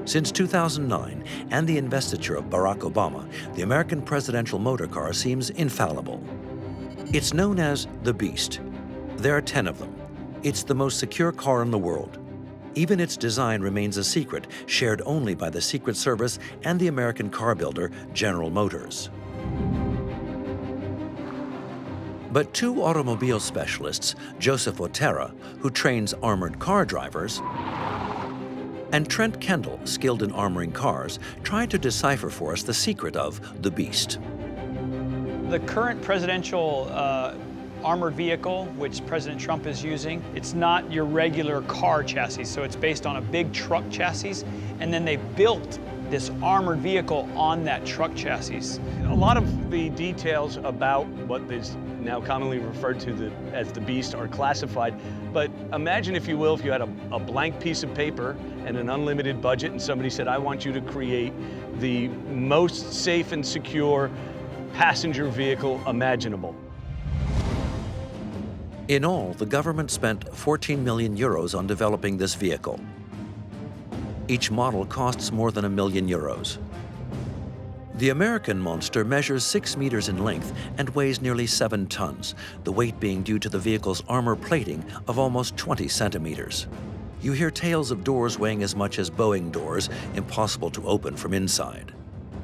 Since 2009 and the investiture of Barack Obama, the American presidential motor car seems infallible. It's known as the Beast. There are 10 of them. It's the most secure car in the world. Even its design remains a secret, shared only by the Secret Service and the American car builder, General Motors. But two automobile specialists, Joseph Otero, who trains armored car drivers, and Trent Kendall, skilled in armoring cars, tried to decipher for us the secret of the Beast. The current presidential armored vehicle, which President Trump is using, it's not your regular car chassis, so it's based on a big truck chassis, and then they built this armored vehicle on that truck chassis. A lot of the details about what is now commonly referred to as the Beast are classified, but imagine, if you will, if you had a blank piece of paper and an unlimited budget and somebody said, I want you to create the most safe and secure passenger vehicle imaginable. In all, the government spent 14 million euros on developing this vehicle. Each model costs more than €1 million. The American monster measures 6 meters in length and weighs nearly 7 tons, the weight being due to the vehicle's armor plating of almost 20 centimeters. You hear tales of doors weighing as much as Boeing doors, impossible to open from inside.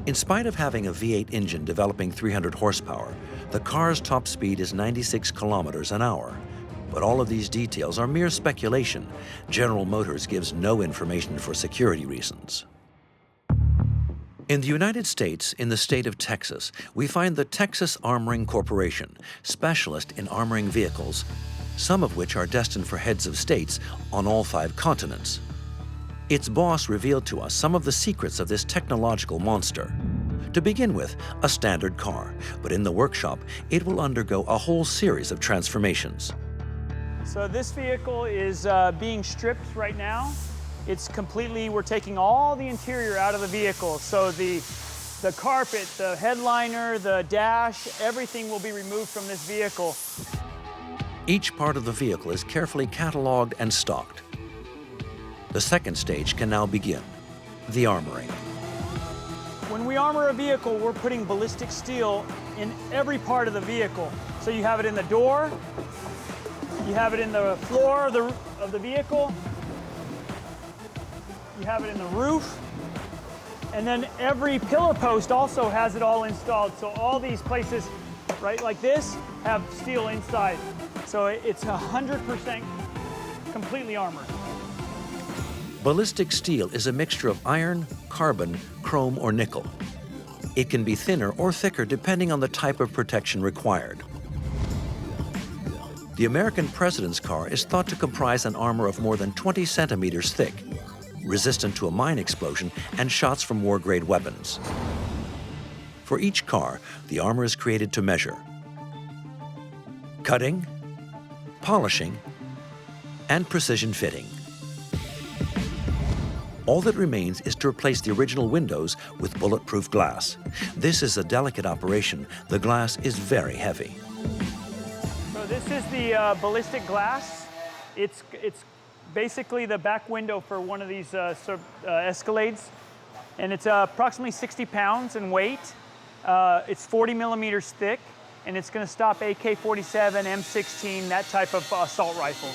In spite of having a V8 engine developing 300 horsepower, the car's top speed is 96 kilometers an hour. But all of these details are mere speculation. General Motors gives no information for security reasons. In the United States, in the state of Texas, we find the Texas Armoring Corporation, specialist in armoring vehicles, some of which are destined for heads of states on all 5 continents. Its boss revealed to us some of the secrets of this technological monster. To begin with, a standard car, but in the workshop, it will undergo a whole series of transformations. So this vehicle is being stripped right now. It's completely, we're taking all the interior out of the vehicle. So the carpet, the headliner, the dash, everything will be removed from this vehicle. Each part of the vehicle is carefully cataloged and stocked. The second stage can now begin, the armoring. When we armor a vehicle, we're putting ballistic steel in every part of the vehicle. So you have it in the door, you have it in the floor of the vehicle, you have it in the roof, and then every pillar post also has it all installed. So all these places, right, like this, have steel inside. So it's 100% completely armored. Ballistic steel is a mixture of iron, carbon, chrome, or nickel. It can be thinner or thicker depending on the type of protection required. The American president's car is thought to comprise an armor of more than 20 centimeters thick, resistant to a mine explosion and shots from war-grade weapons. For each car, the armor is created to measure. Cutting, polishing, and precision fitting. All that remains is to replace the original windows with bulletproof glass. This is a delicate operation. The glass is very heavy. So this is the ballistic glass. It's basically the back window for one of these Escalades. And it's approximately 60 pounds in weight. It's 40 millimeters thick, and it's going to stop AK-47, M16, that type of assault rifle.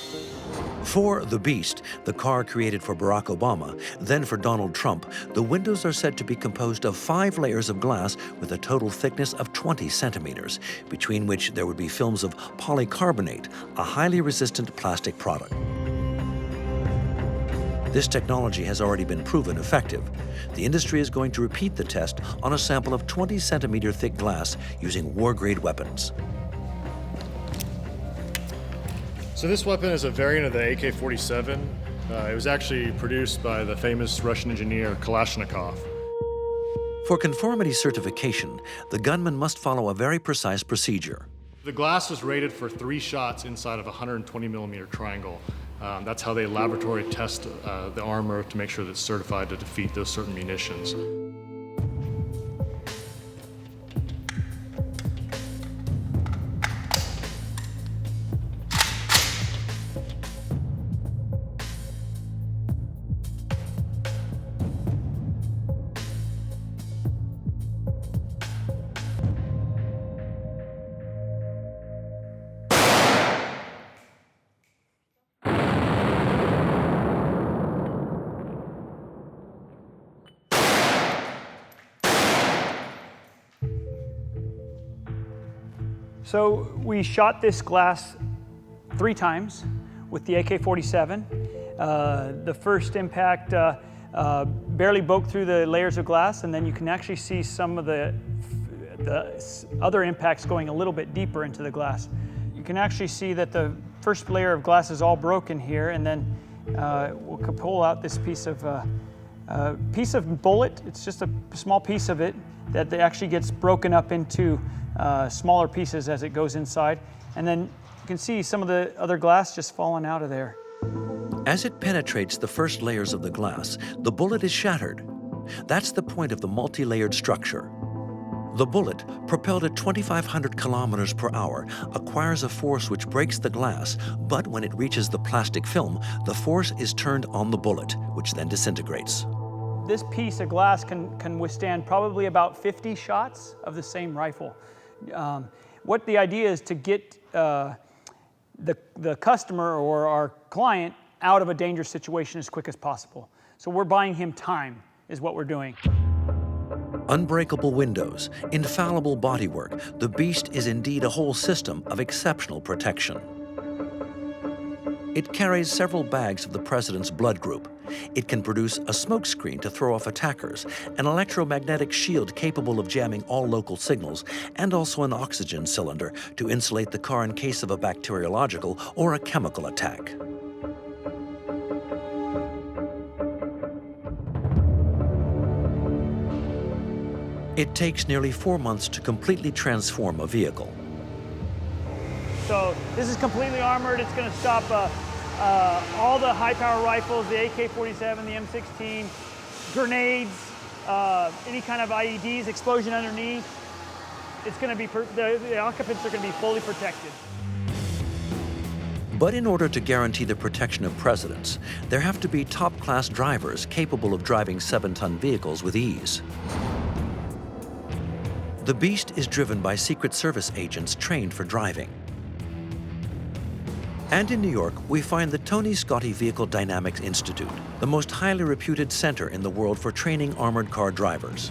For the Beast, the car created for Barack Obama, then for Donald Trump, the windows are said to be composed of 5 layers of glass with a total thickness of 20 centimeters, between which there would be films of polycarbonate, a highly resistant plastic product. This technology has already been proven effective. The industry is going to repeat the test on a sample of 20 centimeter thick glass using war-grade weapons. So this weapon is a variant of the AK-47. It was actually produced by the famous Russian engineer Kalashnikov. For conformity certification, the gunman must follow a very precise procedure. The glass was rated for 3 shots inside of a 120 millimeter triangle. That's how they laboratory test the armor to make sure that it's certified to defeat those certain munitions. So we shot this glass 3 times with the AK-47. The first impact barely broke through the layers of glass, and then you can actually see some of the other impacts going a little bit deeper into the glass. You can actually see that the first layer of glass is all broken here, and then we'll pull out this piece of bullet. It's just a small piece of it that actually gets broken up into smaller pieces as it goes inside. And then you can see some of the other glass just falling out of there. As it penetrates the first layers of the glass, the bullet is shattered. That's the point of the multi-layered structure. The bullet, propelled at 2,500 kilometers per hour, acquires a force which breaks the glass, but when it reaches the plastic film, the force is turned on the bullet, which then disintegrates. This piece of glass can withstand probably about 50 shots of the same rifle. What the idea is to get the customer or our client out of a dangerous situation as quick as possible. So we're buying him time, is what we're doing. Unbreakable windows, infallible bodywork, the Beast is indeed a whole system of exceptional protection. It carries several bags of the president's blood group. It can produce a smoke screen to throw off attackers, an electromagnetic shield capable of jamming all local signals, and also an oxygen cylinder to insulate the car in case of a bacteriological or a chemical attack. It takes nearly 4 months to completely transform a vehicle. So this is completely armored. It's going to stop all the high-power rifles, the AK-47, the M16, grenades, any kind of IEDs, explosion underneath. It's going to be, the occupants are going to be fully protected. But in order to guarantee the protection of presidents, there have to be top-class drivers capable of driving 7-ton vehicles with ease. The Beast is driven by Secret Service agents trained for driving. And in New York, we find the Tony Scotti Vehicle Dynamics Institute, the most highly reputed center in the world for training armored car drivers.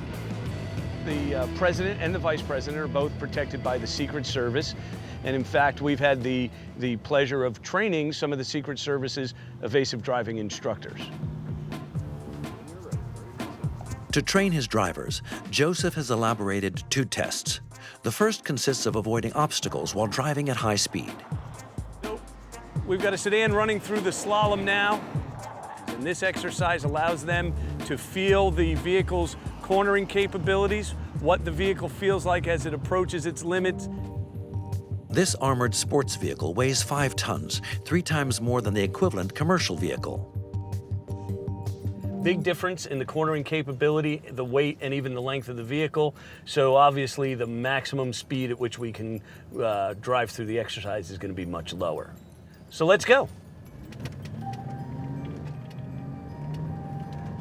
The president and the vice president are both protected by the Secret Service. And in fact, we've had the pleasure of training some of the Secret Service's evasive driving instructors. To train his drivers, Joseph has elaborated 2 tests. The first consists of avoiding obstacles while driving at high speed. We've got a sedan running through the slalom now, and this exercise allows them to feel the vehicle's cornering capabilities, what the vehicle feels like as it approaches its limits. This armored sports vehicle weighs 5 tons, 3 times more than the equivalent commercial vehicle. Big difference in the cornering capability, the weight, and even the length of the vehicle. So obviously the maximum speed at which we can drive through the exercise is going to be much lower. So let's go.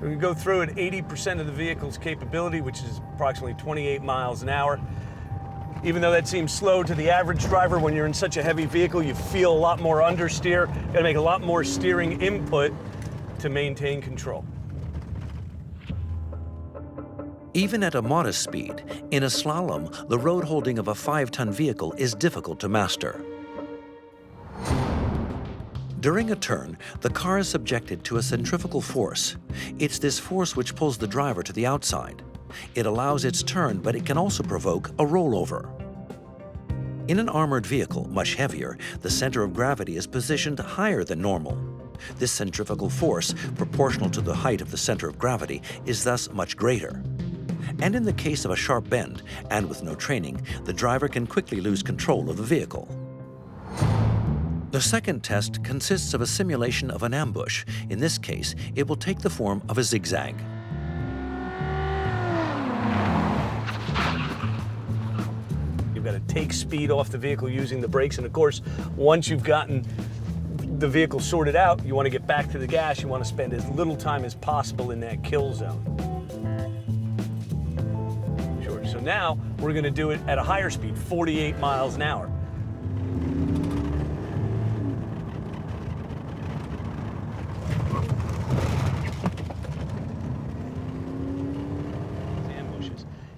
We can go through at 80% of the vehicle's capability, which is approximately 28 miles an hour. Even though that seems slow to the average driver, when you're in such a heavy vehicle, you feel a lot more understeer. Got to make a lot more steering input to maintain control. Even at a modest speed, in a slalom, the road holding of a 5-ton vehicle is difficult to master. During a turn, the car is subjected to a centrifugal force. It's this force which pulls the driver to the outside. It allows its turn, but it can also provoke a rollover. In an armored vehicle, much heavier, the center of gravity is positioned higher than normal. This centrifugal force, proportional to the height of the center of gravity, is thus much greater. And in the case of a sharp bend, and with no training, the driver can quickly lose control of the vehicle. The second test consists of a simulation of an ambush. In this case, it will take the form of a zigzag. You've got to take speed off the vehicle using the brakes, and of course, once you've gotten the vehicle sorted out, you want to get back to the gas. You want to spend as little time as possible in that kill zone. Sure, so now we're going to do it at a higher speed, 48 miles an hour.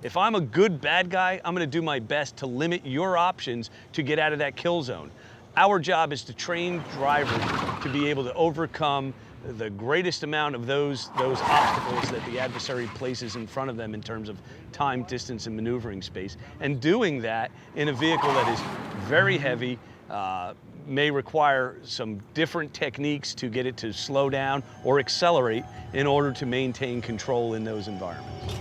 If I'm a good bad guy, I'm gonna do my best to limit your options to get out of that kill zone. Our job is to train drivers to be able to overcome the greatest amount of those obstacles that the adversary places in front of them in terms of time, distance, and maneuvering space. And doing that in a vehicle that is very heavy, may require some different techniques to get it to slow down or accelerate in order to maintain control in those environments.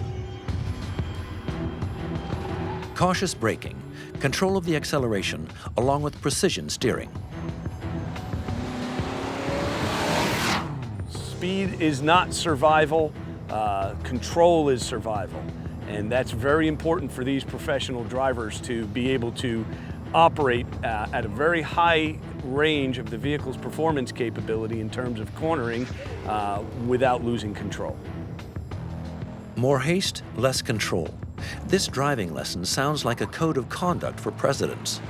Cautious braking, control of the acceleration, along with precision steering. Speed is not survival, control is survival. And that's very important for these professional drivers to be able to operate at a very high range of the vehicle's performance capability in terms of cornering without losing control. More haste, less control. This driving lesson sounds like a code of conduct for presidents.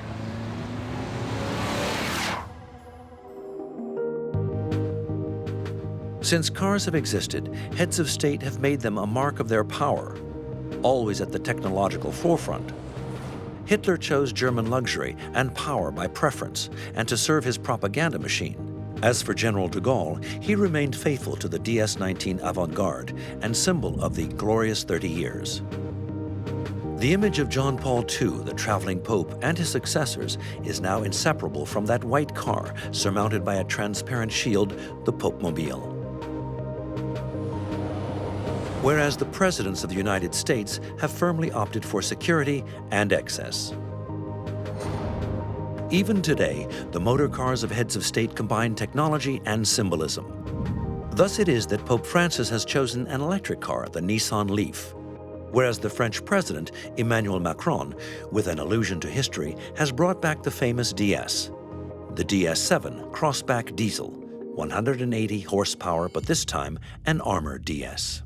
Since cars have existed, heads of state have made them a mark of their power, always at the technological forefront. Hitler chose German luxury and power by preference and to serve his propaganda machine. As for General de Gaulle, he remained faithful to the DS-19 avant-garde and symbol of the glorious 30 years. The image of John Paul II, the traveling pope, and his successors is now inseparable from that white car surmounted by a transparent shield, the Pope-mobile. Whereas the presidents of the United States have firmly opted for security and excess. Even today, the motor cars of heads of state combine technology and symbolism. Thus it is that Pope Francis has chosen an electric car, the Nissan Leaf, whereas the French president, Emmanuel Macron, with an allusion to history, has brought back the famous DS, the DS7 crossback diesel, 180 horsepower, but this time an armored DS.